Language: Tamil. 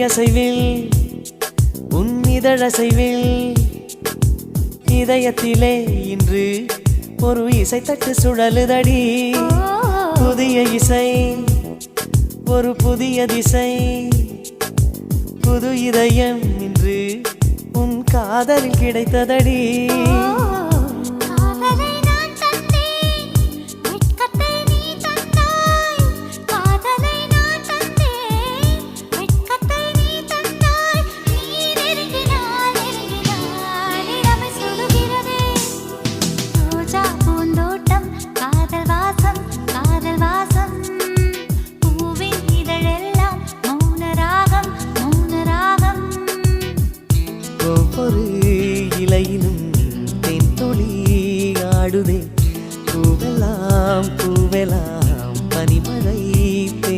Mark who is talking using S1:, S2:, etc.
S1: மெய்யசைவில் உன் இதழசைவில் இதயத்திலே இன்று ஒரு இசைத்தட்டு சுழலுதடி. புதிய இசை ஒரு புதிய திசை, புது இதயம் இன்று உன் காதலில் கிடைத்ததடி.